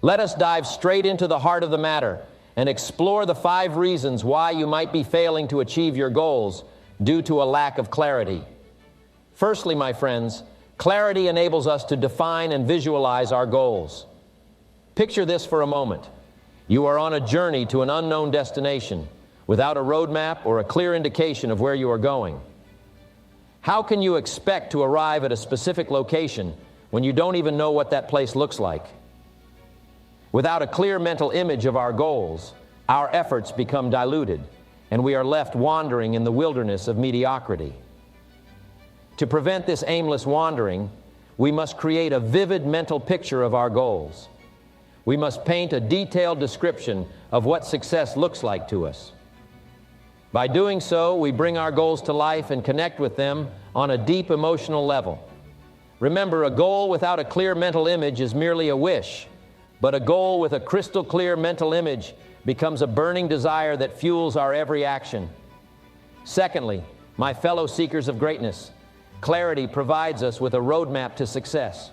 Let us dive straight into the heart of the matter and explore the 5 reasons why you might be failing to achieve your goals due to a lack of clarity. Firstly, my friends, clarity enables us to define and visualize our goals. Picture this for a moment. You are on a journey to an unknown destination without a roadmap or a clear indication of where you are going. How can you expect to arrive at a specific location when you don't even know what that place looks like? Without a clear mental image of our goals, our efforts become diluted, and we are left wandering in the wilderness of mediocrity. To prevent this aimless wandering, we must create a vivid mental picture of our goals. We must paint a detailed description of what success looks like to us. By doing so, we bring our goals to life and connect with them on a deep emotional level. Remember, a goal without a clear mental image is merely a wish, but a goal with a crystal clear mental image becomes a burning desire that fuels our every action. Secondly, my fellow seekers of greatness, clarity provides us with a roadmap to success.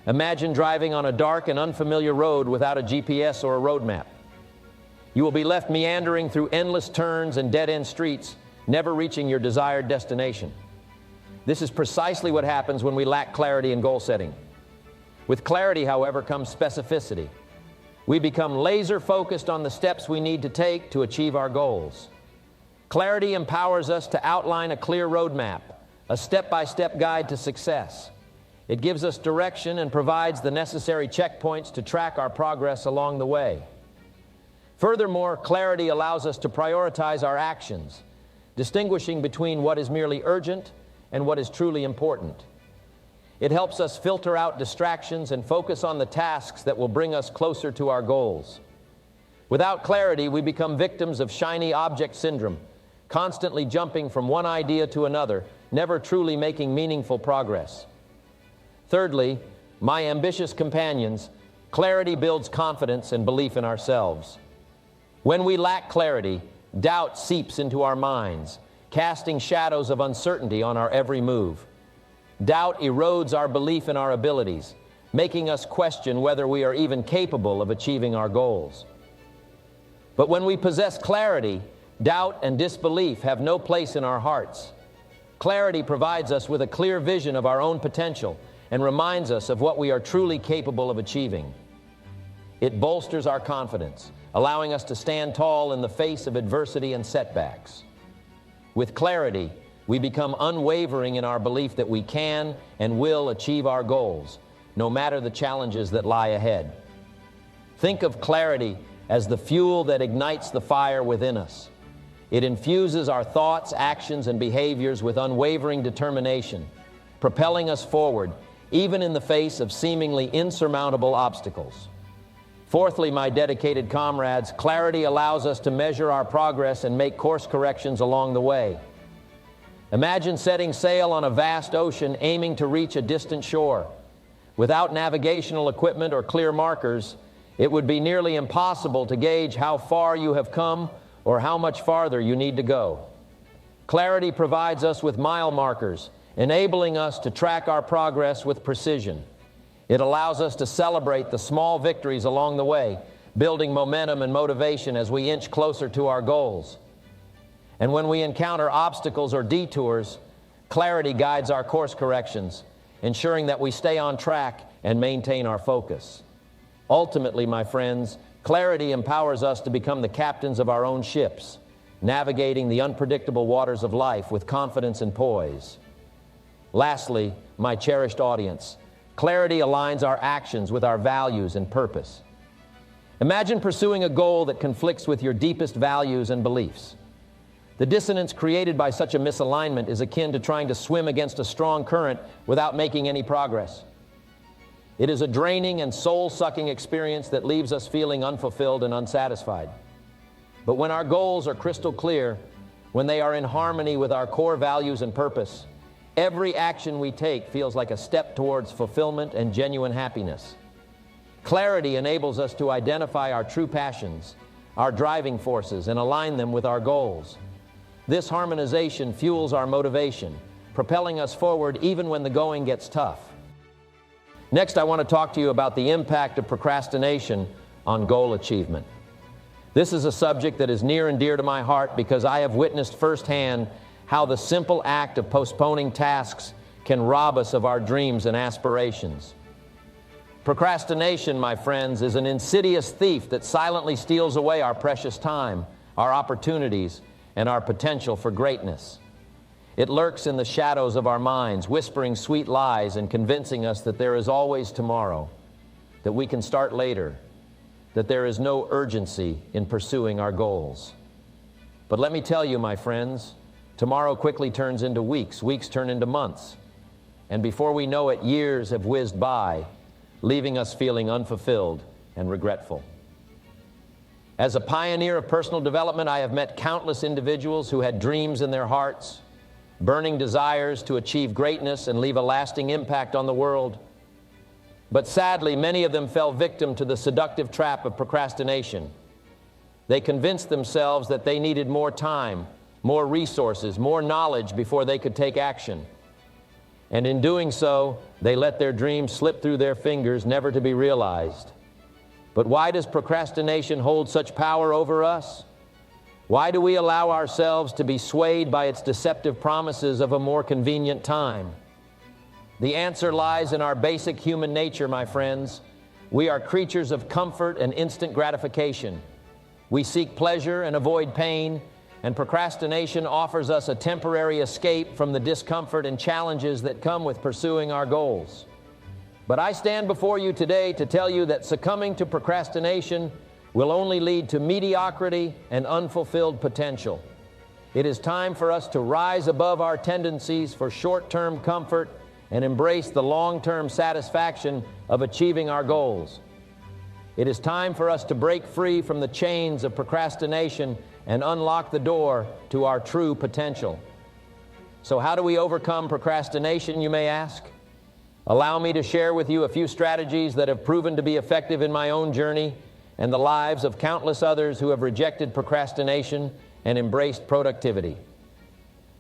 Imagine driving on a dark and unfamiliar road without a GPS or a roadmap. You will be left meandering through endless turns and dead-end streets, never reaching your desired destination. This is precisely what happens when we lack clarity in goal setting. With clarity, however, comes specificity. We become laser-focused on the steps we need to take to achieve our goals. Clarity empowers us to outline a clear roadmap, a step-by-step guide to success. It gives us direction and provides the necessary checkpoints to track our progress along the way. Furthermore, clarity allows us to prioritize our actions, distinguishing between what is merely urgent and what is truly important. It helps us filter out distractions and focus on the tasks that will bring us closer to our goals. Without clarity, we become victims of shiny object syndrome, constantly jumping from one idea to another, never truly making meaningful progress. Thirdly, my ambitious companions, clarity builds confidence and belief in ourselves. When we lack clarity, doubt seeps into our minds, casting shadows of uncertainty on our every move. Doubt erodes our belief in our abilities, making us question whether we are even capable of achieving our goals. But when we possess clarity, doubt and disbelief have no place in our hearts. Clarity provides us with a clear vision of our own potential and reminds us of what we are truly capable of achieving. It bolsters our confidence, allowing us to stand tall in the face of adversity and setbacks. With clarity, we become unwavering in our belief that we can and will achieve our goals, no matter the challenges that lie ahead. Think of clarity as the fuel that ignites the fire within us. It infuses our thoughts, actions, and behaviors with unwavering determination, propelling us forward, even in the face of seemingly insurmountable obstacles. Fourthly, my dedicated comrades, clarity allows us to measure our progress and make course corrections along the way. Imagine setting sail on a vast ocean aiming to reach a distant shore. Without navigational equipment or clear markers, it would be nearly impossible to gauge how far you have come or how much farther you need to go. Clarity provides us with mile markers, enabling us to track our progress with precision. It allows us to celebrate the small victories along the way, building momentum and motivation as we inch closer to our goals. And when we encounter obstacles or detours, clarity guides our course corrections, ensuring that we stay on track and maintain our focus. Ultimately, my friends, clarity empowers us to become the captains of our own ships, navigating the unpredictable waters of life with confidence and poise. Lastly, my cherished audience, clarity aligns our actions with our values and purpose. Imagine pursuing a goal that conflicts with your deepest values and beliefs. The dissonance created by such a misalignment is akin to trying to swim against a strong current without making any progress. It is a draining and soul-sucking experience that leaves us feeling unfulfilled and unsatisfied. But when our goals are crystal clear, when they are in harmony with our core values and purpose, every action we take feels like a step towards fulfillment and genuine happiness. Clarity enables us to identify our true passions, our driving forces, and align them with our goals. This harmonization fuels our motivation, propelling us forward even when the going gets tough. Next, I want to talk to you about the impact of procrastination on goal achievement. This is a subject that is near and dear to my heart because I have witnessed firsthand how the simple act of postponing tasks can rob us of our dreams and aspirations. Procrastination, my friends, is an insidious thief that silently steals away our precious time, our opportunities, and our potential for greatness. It lurks in the shadows of our minds, whispering sweet lies and convincing us that there is always tomorrow, that we can start later, that there is no urgency in pursuing our goals. But let me tell you, my friends, tomorrow quickly turns into weeks, weeks turn into months, and before we know it, years have whizzed by, leaving us feeling unfulfilled and regretful. As a pioneer of personal development, I have met countless individuals who had dreams in their hearts, burning desires to achieve greatness and leave a lasting impact on the world. But sadly, many of them fell victim to the seductive trap of procrastination. They convinced themselves that they needed more time, more resources, more knowledge before they could take action. And in doing so, they let their dreams slip through their fingers, never to be realized. But why does procrastination hold such power over us? Why do we allow ourselves to be swayed by its deceptive promises of a more convenient time? The answer lies in our basic human nature, my friends. We are creatures of comfort and instant gratification. We seek pleasure and avoid pain, and procrastination offers us a temporary escape from the discomfort and challenges that come with pursuing our goals. But I stand before you today to tell you that succumbing to procrastination will only lead to mediocrity and unfulfilled potential. It is time for us to rise above our tendencies for short-term comfort and embrace the long-term satisfaction of achieving our goals. It is time for us to break free from the chains of procrastination and unlock the door to our true potential. So how do we overcome procrastination, you may ask? Allow me to share with you a few strategies that have proven to be effective in my own journey and the lives of countless others who have rejected procrastination and embraced productivity.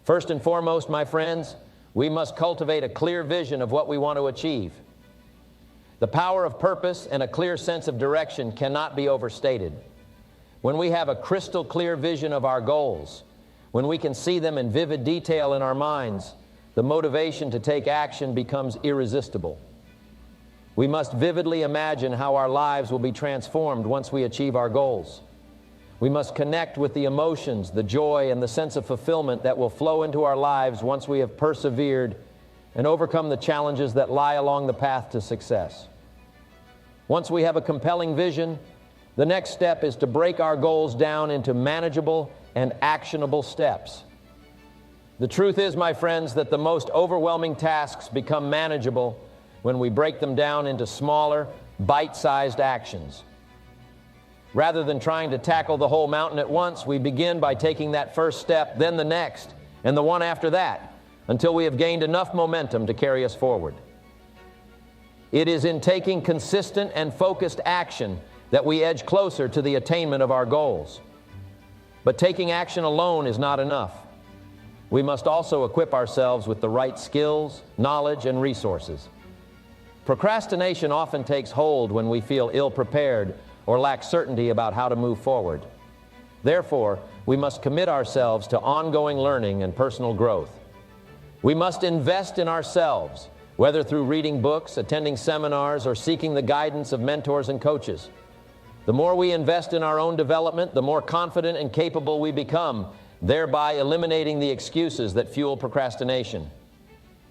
First and foremost, my friends, we must cultivate a clear vision of what we want to achieve. The power of purpose and a clear sense of direction cannot be overstated. When we have a crystal clear vision of our goals, when we can see them in vivid detail in our minds, the motivation to take action becomes irresistible. We must vividly imagine how our lives will be transformed once we achieve our goals. We must connect with the emotions, the joy, and the sense of fulfillment that will flow into our lives once we have persevered and overcome the challenges that lie along the path to success. Once we have a compelling vision, the next step is to break our goals down into manageable and actionable steps. The truth is, my friends, that the most overwhelming tasks become manageable when we break them down into smaller, bite-sized actions. Rather than trying to tackle the whole mountain at once, we begin by taking that first step, then the next, and the one after that, until we have gained enough momentum to carry us forward. It is in taking consistent and focused action that we edge closer to the attainment of our goals. But taking action alone is not enough. We must also equip ourselves with the right skills, knowledge, and resources. Procrastination often takes hold when we feel ill-prepared or lack certainty about how to move forward. Therefore, we must commit ourselves to ongoing learning and personal growth. We must invest in ourselves, whether through reading books, attending seminars, or seeking the guidance of mentors and coaches. The more we invest in our own development, the more confident and capable we become, thereby eliminating the excuses that fuel procrastination.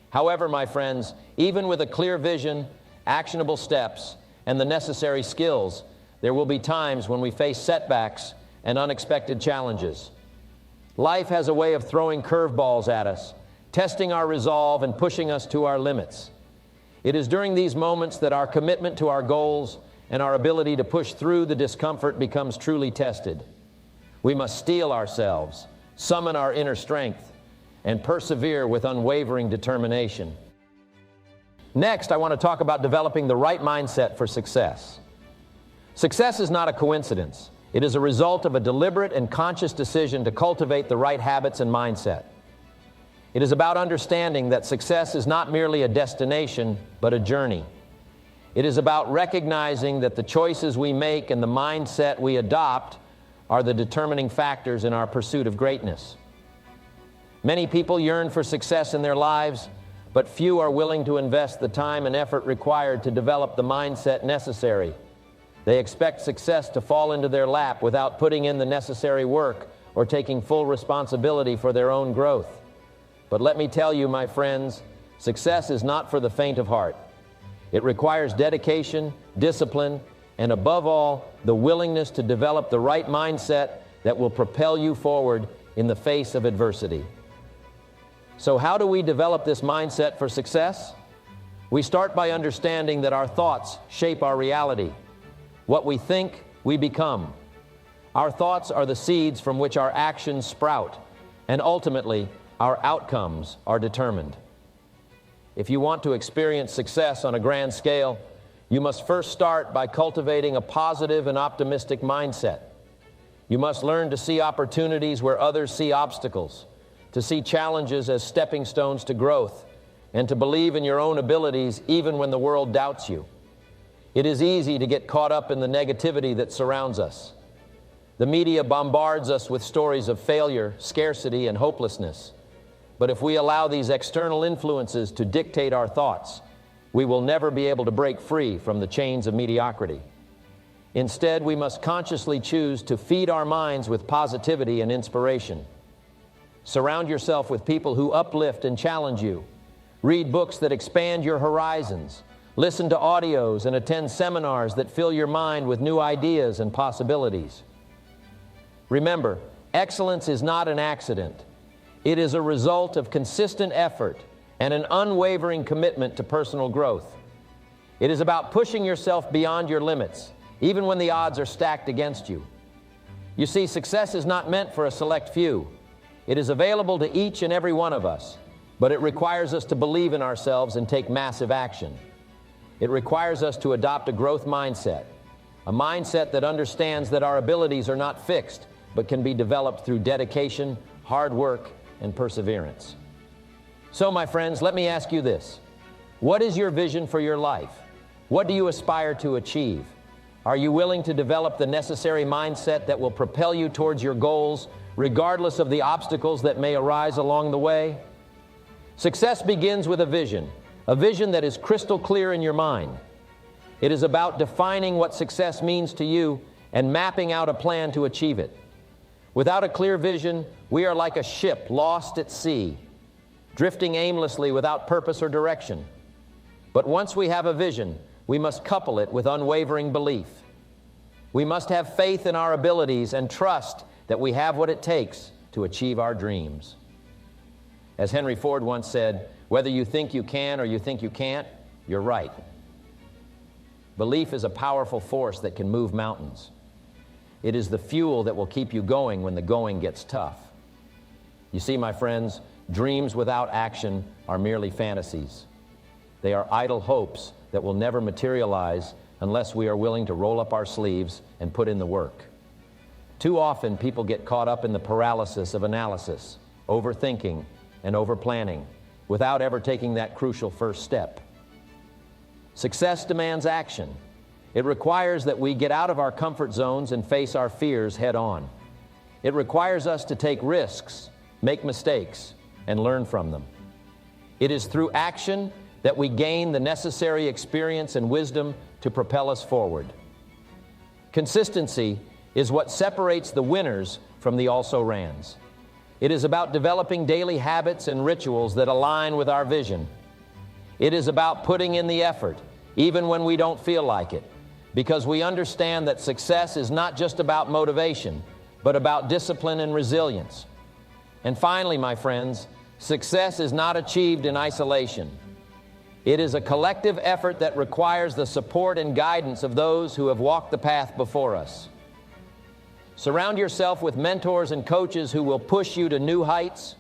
However, my friends, even with a clear vision, actionable steps, and the necessary skills, there will be times when we face setbacks and unexpected challenges. Life has a way of throwing curveballs at us, testing our resolve and pushing us to our limits. It is during these moments that our commitment to our goals and our ability to push through the discomfort becomes truly tested. We must steel ourselves, summon our inner strength, and persevere with unwavering determination. Next, I want to talk about developing the right mindset for success. Success is not a coincidence. It is a result of a deliberate and conscious decision to cultivate the right habits and mindset. It is about understanding that success is not merely a destination, but a journey. It is about recognizing that the choices we make and the mindset we adopt are the determining factors in our pursuit of greatness. Many people yearn for success in their lives, but few are willing to invest the time and effort required to develop the mindset necessary. They expect success to fall into their lap without putting in the necessary work or taking full responsibility for their own growth. But let me tell you, my friends, success is not for the faint of heart. It requires dedication, discipline, and above all, the willingness to develop the right mindset that will propel you forward in the face of adversity. So how do we develop this mindset for success? We start by understanding that our thoughts shape our reality. What we think, we become. Our thoughts are the seeds from which our actions sprout, and ultimately, our outcomes are determined. If you want to experience success on a grand scale, you must first start by cultivating a positive and optimistic mindset. You must learn to see opportunities where others see obstacles, to see challenges as stepping stones to growth, and to believe in your own abilities even when the world doubts you. It is easy to get caught up in the negativity that surrounds us. The media bombards us with stories of failure, scarcity, and hopelessness. But if we allow these external influences to dictate our thoughts, we will never be able to break free from the chains of mediocrity. Instead, we must consciously choose to feed our minds with positivity and inspiration. Surround yourself with people who uplift and challenge you. Read books that expand your horizons. Listen to audios and attend seminars that fill your mind with new ideas and possibilities. Remember, excellence is not an accident. It is a result of consistent effort and an unwavering commitment to personal growth. It is about pushing yourself beyond your limits, even when the odds are stacked against you. You see, success is not meant for a select few. It is available to each and every one of us, but it requires us to believe in ourselves and take massive action. It requires us to adopt a growth mindset, a mindset that understands that our abilities are not fixed, but can be developed through dedication, hard work, and perseverance. So, my friends, let me ask you this. What is your vision for your life? What do you aspire to achieve? Are you willing to develop the necessary mindset that will propel you towards your goals, regardless of the obstacles that may arise along the way? Success begins with a vision that is crystal clear in your mind. It is about defining what success means to you and mapping out a plan to achieve it. Without a clear vision, we are like a ship lost at sea, drifting aimlessly without purpose or direction. But once we have a vision, we must couple it with unwavering belief. We must have faith in our abilities and trust that we have what it takes to achieve our dreams. As Henry Ford once said, whether you think you can or you think you can't, you're right. Belief is a powerful force that can move mountains. It is the fuel that will keep you going when the going gets tough. You see, my friends, dreams without action are merely fantasies. They are idle hopes that will never materialize unless we are willing to roll up our sleeves and put in the work. Too often, people get caught up in the paralysis of analysis, overthinking, and overplanning, without ever taking that crucial first step. Success demands action. It requires that we get out of our comfort zones and face our fears head on. It requires us to take risks, make mistakes, and learn from them. It is through action that we gain the necessary experience and wisdom to propel us forward. Consistency is what separates the winners from the also-rans. It is about developing daily habits and rituals that align with our vision. It is about putting in the effort, even when we don't feel like it, because we understand that success is not just about motivation, but about discipline and resilience. And finally, my friends, success is not achieved in isolation. It is a collective effort that requires the support and guidance of those who have walked the path before us. Surround yourself with mentors and coaches who will push you to new heights,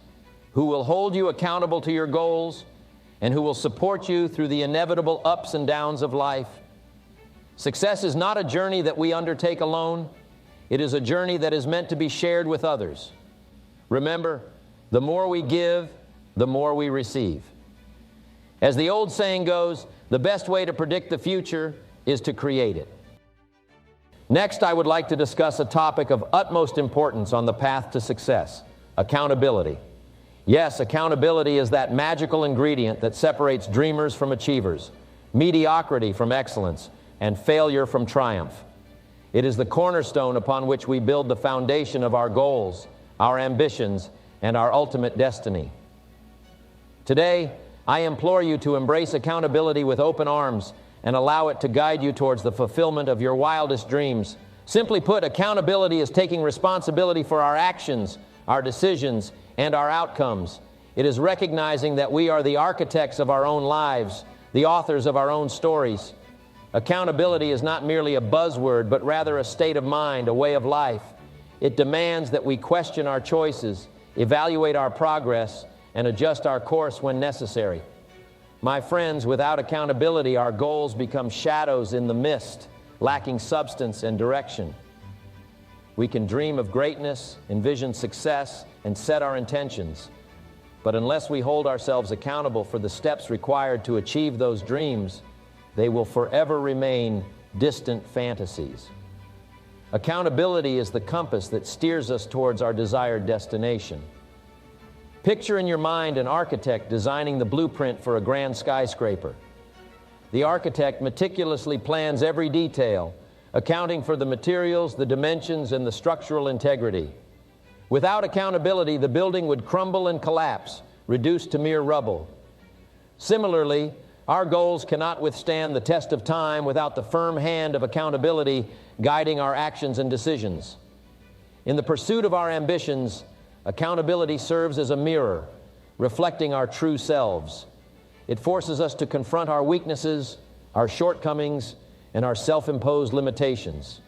who will hold you accountable to your goals, and who will support you through the inevitable ups and downs of life. Success is not a journey that we undertake alone. It is a journey that is meant to be shared with others. Remember, the more we give, the more we receive. As the old saying goes, The best way to predict the future is to create it. Next, I would like to discuss a topic of utmost importance on the path to success: accountability. Yes, accountability is that magical ingredient that separates dreamers from achievers, mediocrity from excellence, and failure from triumph. It is the cornerstone upon which we build the foundation of our goals, our ambitions, and our ultimate destiny. Today, I implore you to embrace accountability with open arms and allow it to guide you towards the fulfillment of your wildest dreams. Simply put, accountability is taking responsibility for our actions, our decisions, and our outcomes. It is recognizing that we are the architects of our own lives, the authors of our own stories. Accountability is not merely a buzzword, but rather a state of mind, a way of life. It demands that we question our choices, evaluate our progress, and adjust our course when necessary. My friends, without accountability, our goals become shadows in the mist, lacking substance and direction. We can dream of greatness, envision success, and set our intentions. But unless we hold ourselves accountable for the steps required to achieve those dreams, they will forever remain distant fantasies. Accountability is the compass that steers us towards our desired destination. Picture in your mind an architect designing the blueprint for a grand skyscraper. The architect meticulously plans every detail, accounting for the materials, the dimensions, and the structural integrity. Without accountability, the building would crumble and collapse, reduced to mere rubble. Similarly, our goals cannot withstand the test of time without the firm hand of accountability guiding our actions and decisions. In the pursuit of our ambitions, accountability serves as a mirror, reflecting our true selves. It forces us to confront our weaknesses, our shortcomings, and our self-imposed limitations.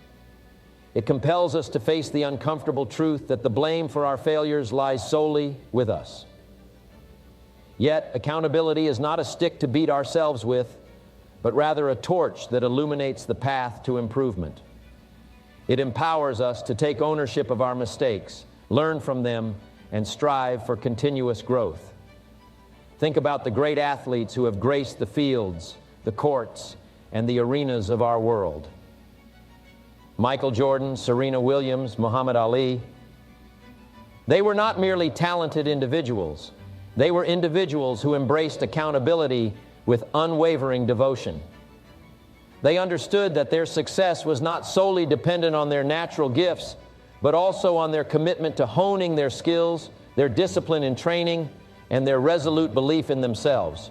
It compels us to face the uncomfortable truth that the blame for our failures lies solely with us. Yet, accountability is not a stick to beat ourselves with, but rather a torch that illuminates the path to improvement. It empowers us to take ownership of our mistakes, learn from them, and strive for continuous growth. Think about the great athletes who have graced the fields, the courts, and the arenas of our world. Michael Jordan, Serena Williams, Muhammad Ali. They were not merely talented individuals. They were individuals who embraced accountability with unwavering devotion. They understood that their success was not solely dependent on their natural gifts, but also on their commitment to honing their skills, their discipline in training, and their resolute belief in themselves.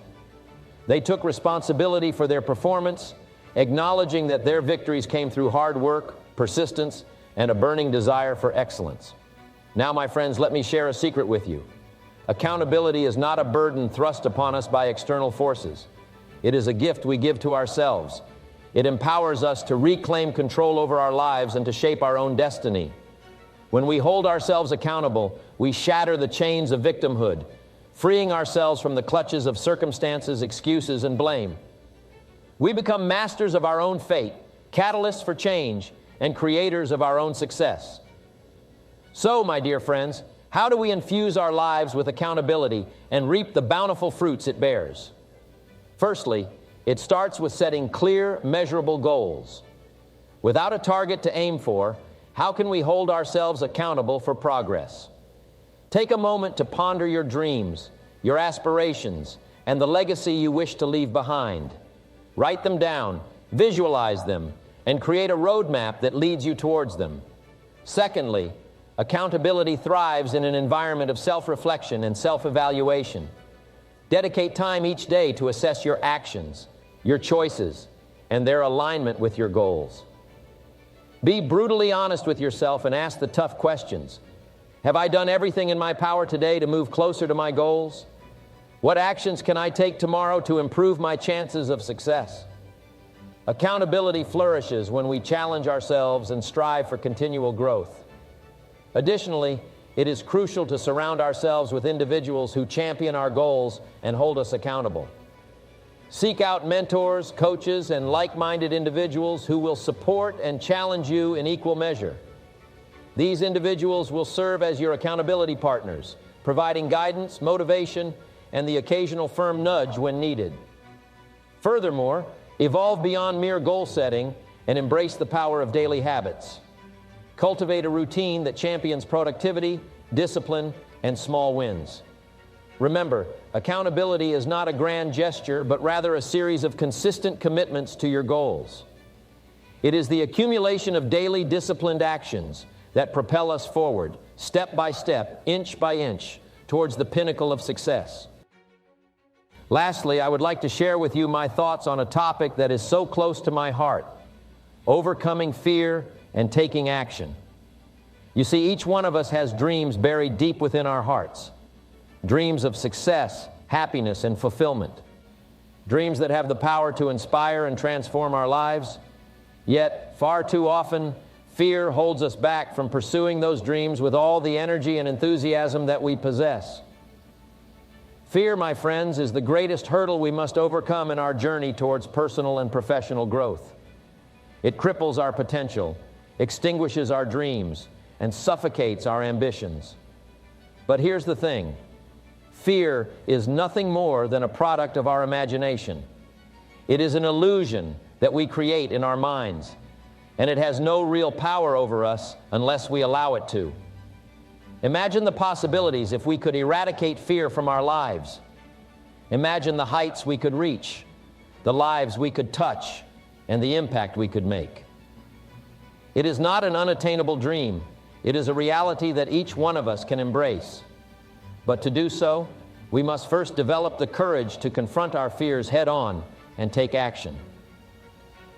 They took responsibility for their performance, acknowledging that their victories came through hard work, persistence, and a burning desire for excellence. Now, my friends, let me share a secret with you. Accountability is not a burden thrust upon us by external forces. It is a gift we give to ourselves. It empowers us to reclaim control over our lives and to shape our own destiny. When we hold ourselves accountable, we shatter the chains of victimhood, freeing ourselves from the clutches of circumstances, excuses, and blame. We become masters of our own fate, catalysts for change, and creators of our own success. So, my dear friends, how do we infuse our lives with accountability and reap the bountiful fruits it bears? Firstly, it starts with setting clear, measurable goals. Without a target to aim for, how can we hold ourselves accountable for progress? Take a moment to ponder your dreams, your aspirations, and the legacy you wish to leave behind. Write them down, visualize them, and create a roadmap that leads you towards them. Secondly, accountability thrives in an environment of self-reflection and self-evaluation. Dedicate time each day to assess your actions, your choices, and their alignment with your goals. Be brutally honest with yourself and ask the tough questions. Have I done everything in my power today to move closer to my goals? What actions can I take tomorrow to improve my chances of success? Accountability flourishes when we challenge ourselves and strive for continual growth. Additionally, it is crucial to surround ourselves with individuals who champion our goals and hold us accountable. Seek out mentors, coaches, and like-minded individuals who will support and challenge you in equal measure. These individuals will serve as your accountability partners, providing guidance, motivation, and the occasional firm nudge when needed. Furthermore, evolve beyond mere goal setting and embrace the power of daily habits. Cultivate a routine that champions productivity, discipline, and small wins. Remember, accountability is not a grand gesture, but rather a series of consistent commitments to your goals. It is the accumulation of daily disciplined actions that propel us forward, step by step, inch by inch, towards the pinnacle of success. Lastly, I would like to share with you my thoughts on a topic that is so close to my heart: overcoming fear and taking action. You see, each one of us has dreams buried deep within our hearts. Dreams of success, happiness, and fulfillment. Dreams that have the power to inspire and transform our lives. Yet, far too often, fear holds us back from pursuing those dreams with all the energy and enthusiasm that we possess. Fear, my friends, is the greatest hurdle we must overcome in our journey towards personal and professional growth. It cripples our potential, extinguishes our dreams, and suffocates our ambitions. But here's the thing: fear is nothing more than a product of our imagination. It is an illusion that we create in our minds, and it has no real power over us unless we allow it to. Imagine the possibilities if we could eradicate fear from our lives. Imagine the heights we could reach, the lives we could touch, and the impact we could make. It is not an unattainable dream. It is a reality that each one of us can embrace. But to do so, we must first develop the courage to confront our fears head-on and take action.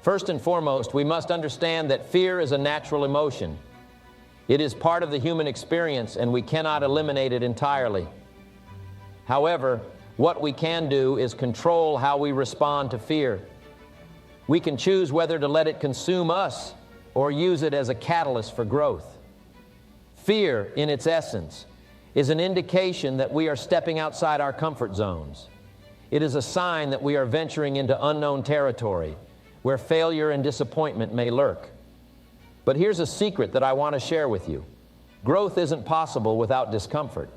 First and foremost, we must understand that fear is a natural emotion. It is part of the human experience, and we cannot eliminate it entirely. However, what we can do is control how we respond to fear. We can choose whether to let it consume us or use it as a catalyst for growth. Fear, in its essence, is an indication that we are stepping outside our comfort zones. It is a sign that we are venturing into unknown territory, where failure and disappointment may lurk. But here's a secret that I want to share with you. Growth isn't possible without discomfort.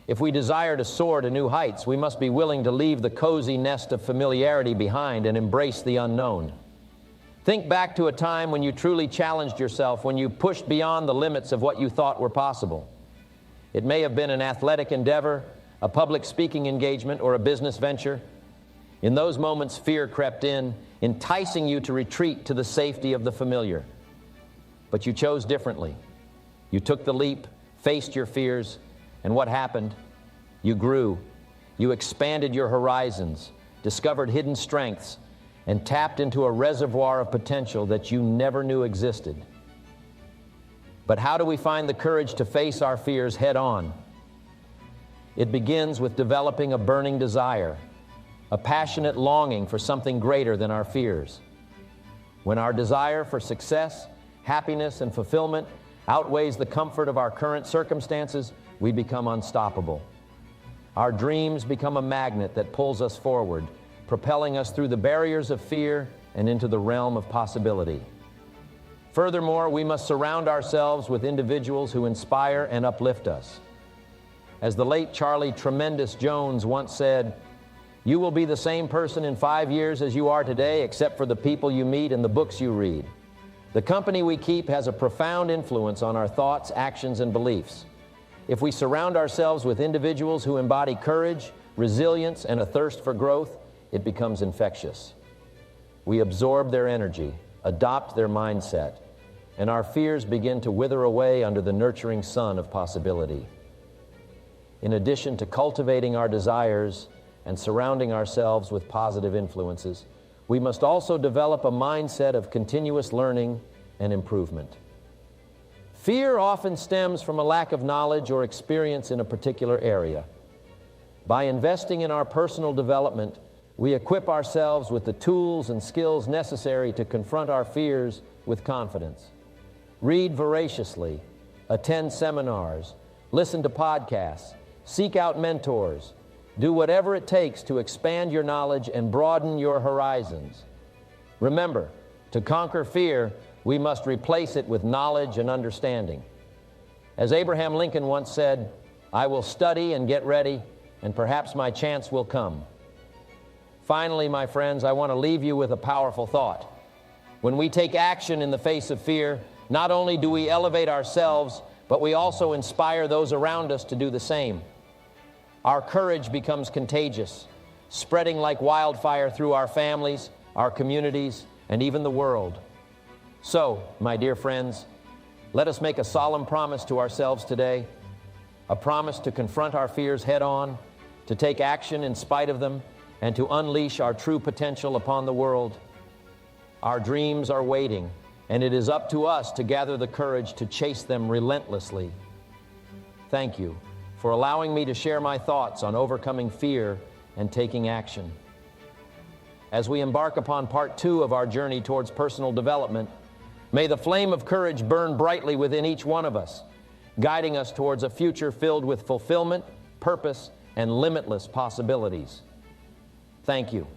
If we desire to soar to new heights, we must be willing to leave the cozy nest of familiarity behind and embrace the unknown. Think back to a time when you truly challenged yourself, when you pushed beyond the limits of what you thought were possible. It may have been an athletic endeavor, a public speaking engagement, or a business venture. In those moments, fear crept in, enticing you to retreat to the safety of the familiar. But you chose differently. You took the leap, faced your fears, and what happened? You grew. You expanded your horizons, discovered hidden strengths, and tapped into a reservoir of potential that you never knew existed. But how do we find the courage to face our fears head-on? It begins with developing a burning desire, a passionate longing for something greater than our fears. When our desire for success, happiness, and fulfillment outweighs the comfort of our current circumstances, we become unstoppable. Our dreams become a magnet that pulls us forward, propelling us through the barriers of fear and into the realm of possibility. Furthermore, we must surround ourselves with individuals who inspire and uplift us. As the late Charlie "Tremendous" Jones once said, "You will be the same person in 5 years as you are today, except for the people you meet and the books you read." The company we keep has a profound influence on our thoughts, actions, and beliefs. If we surround ourselves with individuals who embody courage, resilience, and a thirst for growth, it becomes infectious. We absorb their energy, adopt their mindset, and our fears begin to wither away under the nurturing sun of possibility. In addition to cultivating our desires and surrounding ourselves with positive influences, we must also develop a mindset of continuous learning and improvement. Fear often stems from a lack of knowledge or experience in a particular area. By investing in our personal development, we equip ourselves with the tools and skills necessary to confront our fears with confidence. Read voraciously, attend seminars, listen to podcasts, seek out mentors. Do whatever it takes to expand your knowledge and broaden your horizons. Remember, to conquer fear, we must replace it with knowledge and understanding. As Abraham Lincoln once said, "I will study and get ready, and perhaps my chance will come." Finally, my friends, I want to leave you with a powerful thought. When we take action in the face of fear, not only do we elevate ourselves, but we also inspire those around us to do the same. Our courage becomes contagious, spreading like wildfire through our families, our communities, and even the world. So, my dear friends, let us make a solemn promise to ourselves today, a promise to confront our fears head-on, to take action in spite of them, and to unleash our true potential upon the world. Our dreams are waiting, and it is up to us to gather the courage to chase them relentlessly. Thank you for allowing me to share my thoughts on overcoming fear and taking action. As we embark upon part 2 of our journey towards personal development, may the flame of courage burn brightly within each one of us, guiding us towards a future filled with fulfillment, purpose, and limitless possibilities. Thank you.